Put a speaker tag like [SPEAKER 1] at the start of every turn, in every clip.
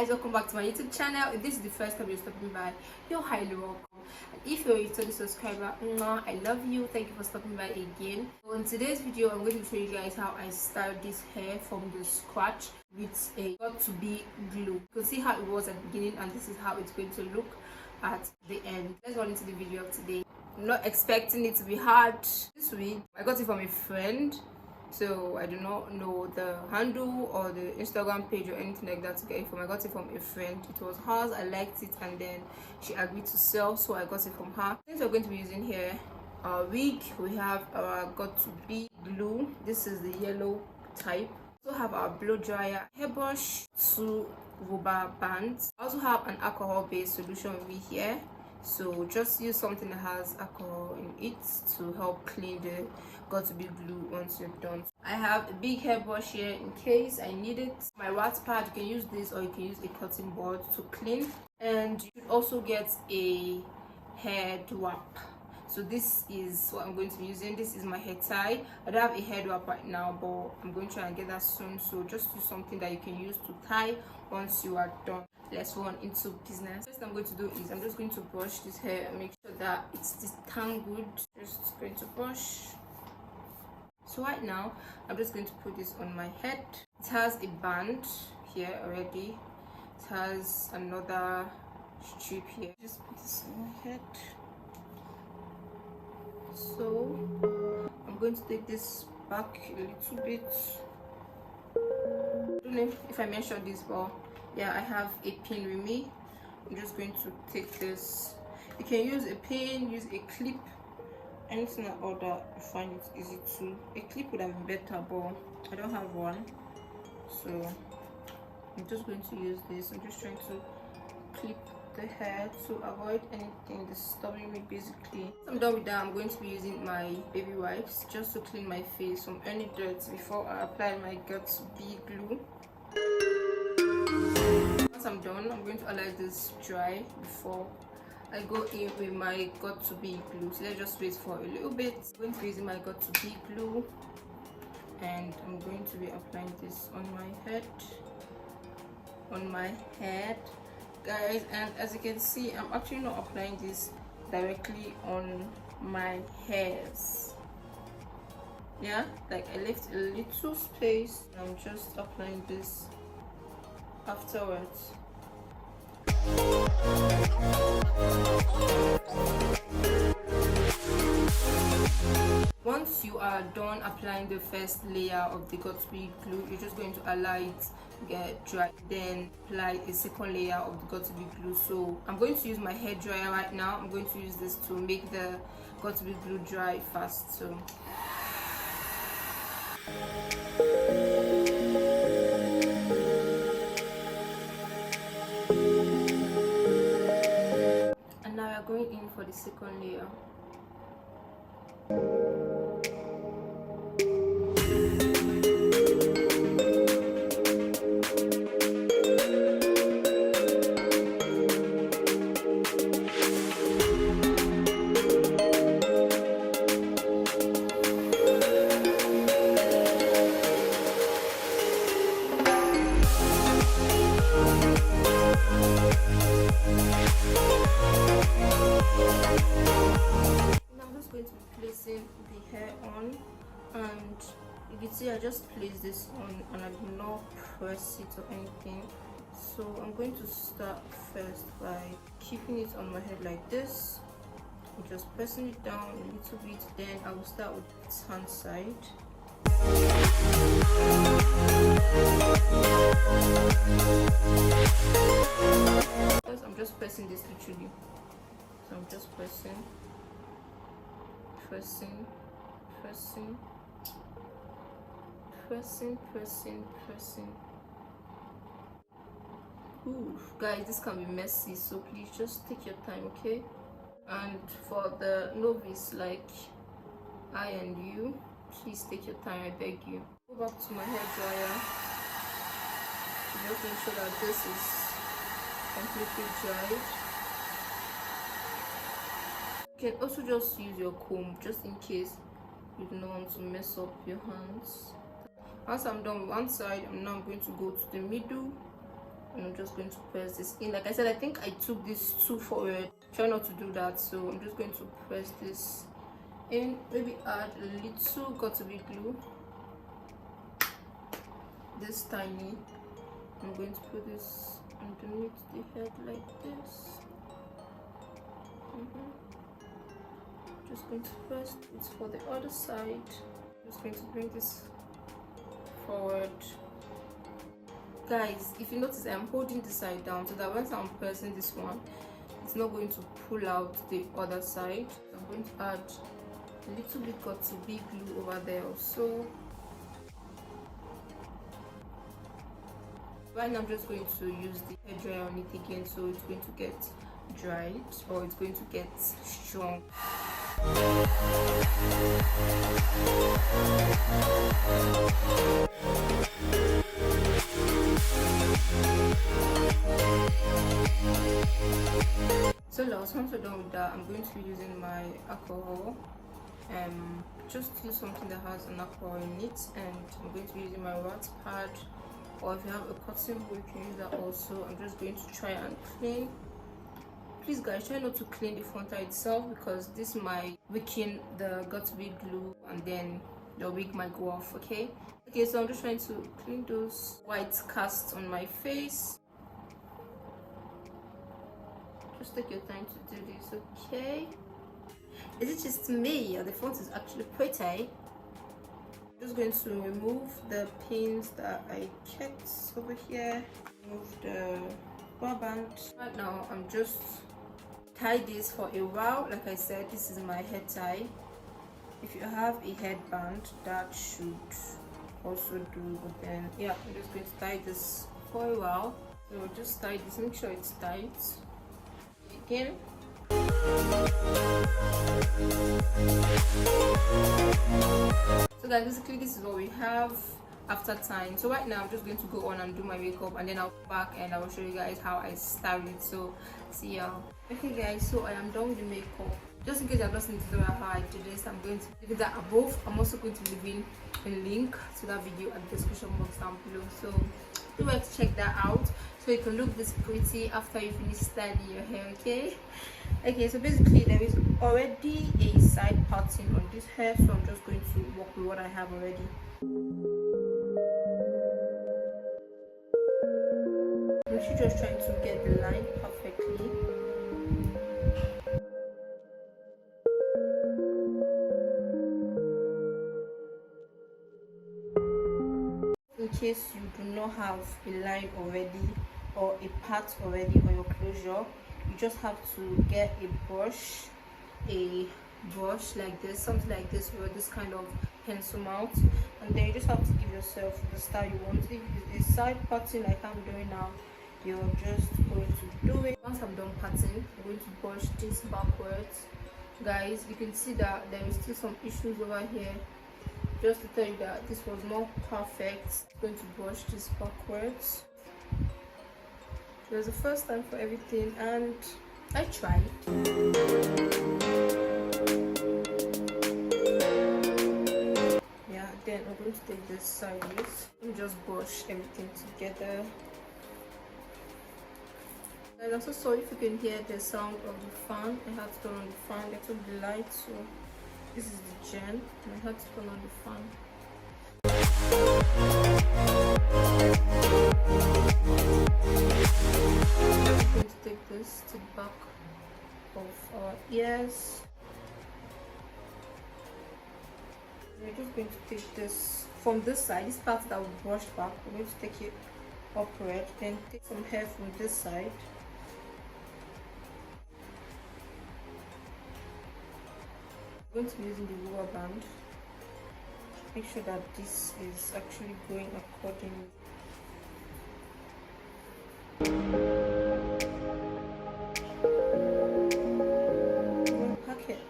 [SPEAKER 1] guys, welcome back to my YouTube channel. If this is the first time you're stopping by, you're highly welcome. And if you're a returning subscriber, I love you. Thank you for stopping by again. So in today's video, I'm going to show you guys how I styled this hair from the scratch with a Got2B glue. You can see how it was at the beginning, and this is how it's going to look at the end. Let's run into the video of today. I'm not expecting it to be hard. This week I got it from a friend, so I do not know the handle or the Instagram page or anything like that to get it from. I got it from a friend. It was hers, I liked it, and then she agreed to sell, so I got it from her. Since we're going to be using here our wig, we have our Got2B glue. This is the yellow type. We also have our blow dryer, hairbrush, 2 rubber bands. I also have an alcohol based solution with me here, so just use something that has alcohol in it to help clean the Got2B glue once you're done. I have a big hairbrush here in case I need it. My wax pad, you can use this or you can use a cutting board to clean, and you should also get a hair wrap. So this is what I'm going to be using. This is my hair tie. I don't have a head wrap right now, but I'm going to try and get that soon. So just use something that you can use to tie once you are done. Let's run into business. First I'm going to do is I'm just going to brush this hair and make sure that it's detangled. Just going to brush. So right now I'm just going to put this on my head. It has a band here already. It has another strip here. Just put this on my head. So I'm going to take this back a little bit. I don't know if I mentioned this, but yeah, I have a pin with me. I'm just going to take this. You can use a pin, use a clip, anything like all that you find it easy to. A clip would have been better, but I don't have one, so I'm just going to use this. I'm just trying to clip the hair to avoid anything disturbing me. Basically, once I'm done with that, I'm going to be using my baby wipes just to clean my face from any dirt before I apply my Got2B glue. Once I'm done, I'm going to allow this dry before I go in with my Got2B glue. So let's just wait for a little bit. I'm going to be using my Got2B glue, and I'm going to be applying this on my head, guys. And as you can see, I'm actually not applying this directly on my hairs. Yeah, like I left a little space. I'm just applying this afterwards. Once you are done applying the first layer of the Got2B glue, you're just going to allow it to get dry, then apply a second layer of the Got2B glue. So I'm going to use my hair dryer right now. I'm going to use this to make the Got2B glue dry fast. So and now we're going in for the second layer. Placing the hair on, and you can see I just place this on and I do not press it or anything. So I'm going to start first by keeping it on my head like this and just pressing it down a little bit. Then I will start with this hand side. I'm just pressing this literally. So I'm just pressing. Pressing. Ooh, guys, this can be messy, so please just take your time, okay? And for the novice like I and you, please take your time, I beg you. Go back to my hair dryer to just make sure that this is completely dried. You can also just use your comb just in case you don't want to mess up your hands. Once I'm done with one side, I'm now going to go to the middle and I'm just going to press this in. Like I said, I think I took this too forward. Try not to do that, so I'm just going to press this in. Maybe add a little Got2B glue, this tiny. I'm going to put this underneath the head like this. Just going to press it for the other side. Just going to bring this forward. Guys, if you notice, I'm holding this side down so that once I'm pressing this one, it's not going to pull out the other side. I'm going to add a little bit Got2B glue over there also. Right now I'm just going to use the hair dryer on it again, so it's going to get dried, or it's going to get strong. So once we're done with that, I'm going to be using my alcohol. Just use something that has an alcohol in it, and I'm going to be using my wax pad, or if you have a cotton ball, you can use that also. I'm just going to try and clean. Please guys, try not to clean the frontal itself, because this might weaken the Got2B glue and then the wig might go off. Okay, so I'm just trying to clean those white casts on my face. Just take your time to do this, okay? Is it just me, or the front is actually pretty? I'm just going to remove the pins that I kept over here. Remove the rubber band. Right now, I'm just tie this for a while. Like I said, this is my head tie. If you have a headband, that should also do. But then, yeah, I'm just going to tie this for a while. So just tie this. Make sure it's tight. Again. So guys, basically this is what we have after tying. So right now I'm just going to go on and do my makeup, and then I'll come back and I will show you guys how I style it. So see y'all. Okay guys, so I am done with the makeup. Just in case I've not seen the tutorial how I do this, I'm going to leave that above. I'm also going to leave in a link to that video at the description box down below, so do like to check that out, so you can look this pretty after you finish styling your hair. Okay, so basically there is already a side parting on this hair, so I'm just going to work with what I have already. I'm just trying to get the line perfectly. In case you do not have a line already or a part already on your closure, you just have to get a brush like this, something like this, with this kind of pencil mount, and then you just have to give yourself the style you want. If it's a side parting like I'm doing now, you're just going to do it. Once I'm done parting, I'm going to brush this backwards. Guys, you can see that there is still some issues over here. Just to tell you that this was not perfect, I'm going to brush this backwards. It was the first time for everything, and I tried. Yeah, then I'm going to take this sideways and just brush everything together. And I'm so sorry if you can hear the sound of the fan. I had to turn on the fan. I took the light, so this is the gen, and I had to turn on the fan. I'm going to take this to the back of our ears. We're just going to take this from this side, this part that we brushed back. We're going to take it upward, then take some hair from this side. I'm going to be using the rubber band. Make sure that this is actually going accordingly. Pack it.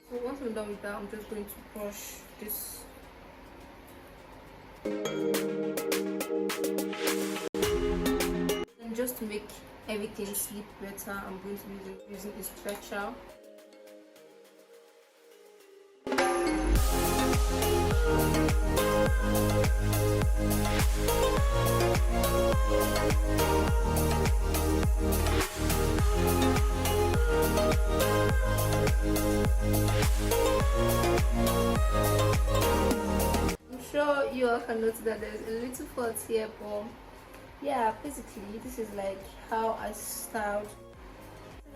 [SPEAKER 1] So once I'm done with that, I'm just going to brush this. And just to make everything sleep better, I'm going to be using a stretcher. I'm sure you all can notice that there's a little fault here, but yeah, basically this is like how I styled.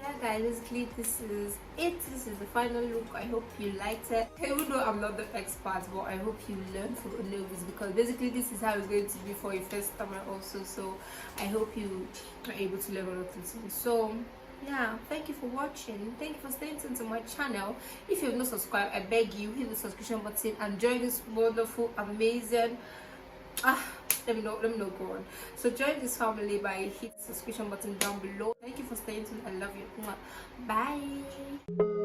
[SPEAKER 1] Yeah guys, basically this is it. This is the final look. I hope you liked it. Even though I'm not the expert, but I hope you learn from a novice, because basically this is how it's going to be for your first timer also. So I hope you are able to learn a lot of things. So yeah, thank you for watching. Thank you for staying tuned to my channel. If you have not subscribed, I beg you, hit the subscription button and join this wonderful, amazing let me know go on. So join this family by hitting the subscription button down below. Thank you for staying tuned. I love you. Bye.